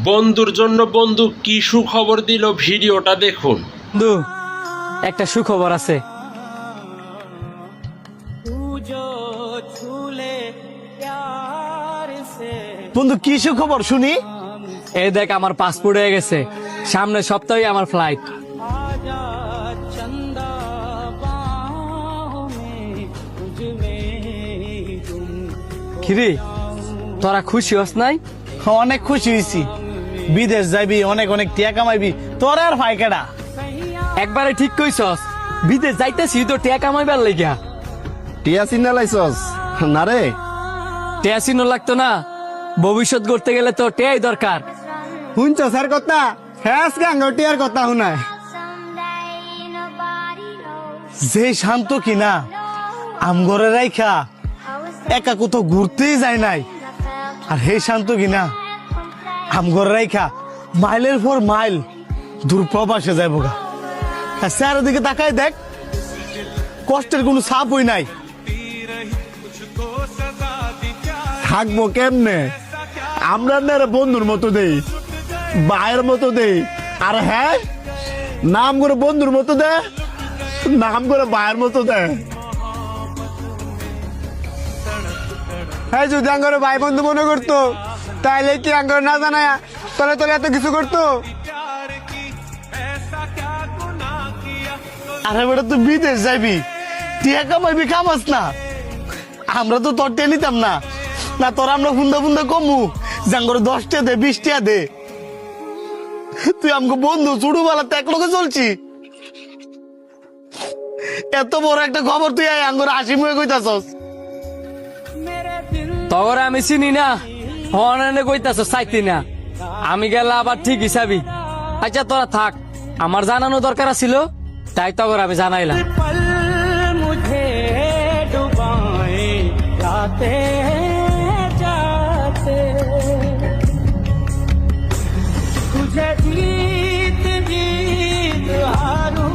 বন্ধুর জন্য বন্ধু কি সুখবর দিল ভিডিওটা দেখুন। বন্ধু একটা সুখবর আছে। বন্ধু কি সুখবর শুনি? এই দেখ আমার পাসপোর্ট হয়ে গেছে, সামনে সপ্তাহে আমার ফ্লাইট। কিরে তোরা খুশি হস নাই? অনেক খুশি হয়েছি। বিদেশ যাইবি, অনেক অনেক টিয়া কামাইবি, তোর আর ফাইকেডা। একবারে ঠিক কইছস, বিদেশ যাইতেছি তো টিয়া কামাইবার লাগিয়া। টিয়া চিন্না লাইছস না রে? টিয়া চিনো লাগতো না, ভবিষ্যৎ করতে গেলে তো টিয়াই দরকার। শুনছ স্যার কথা? হ্যাঁ গাঙ্গ টিয়ার কথা শুনায়। যে শান্ত কিনা আমগরে রাইখা একা কোথাও ঘুরতেই যায় নাই, আর হে শান্ত কিনা আমগরে রাইখা মাইলের পর মাইল দূর প্রবাসে যাইব গা। আর স্যারের দিকে তাকায় দেখ, কষ্টের কোনো ছাপই নাই। থাকবো কেমনে? আমরা না রে বন্ধুর মতো দেই, ভাইয়ের মতো দেই। আর হ্যাঁ নাম করে বন্ধুর মতো দে, নাম করে ভাইয়ের মতো দে। হ্যাঁ, যদি আঙ্গরে ভাই বন্ধু মনে করতো তাহলে কি আঙ্গর না জানায় তোলে তোলে এত কিছু করতো? আরে বেটা তুই বিদেশ যাইবি, টিয়া কামাইবি, কামাস না? আমরা তো তোর টিয়া নিতাম না, না তোর আমরা ফুন্দা ফুন্দা কমু জাঙ্গরে 10 টিয়া দে, 20 টিয়া দে। তুই আমাকে বন্ধু ছোটবেলাতে এক লোকে চলছি, এত বড় একটা খবর তুই আঙ্গরে হাসি মুখে কইতাছস। তখন আমি চিনি না, হনে কইতাছ চাইতি না, আমি গেলে আবার ঠিক হিসাবি। আচ্ছা তোরা থাক, আমার জানানো দরকার ছিল তাই তখন আমি জানাইলাম। मुझे डुबाए जाते जाते तुझे जीत जीत हारूं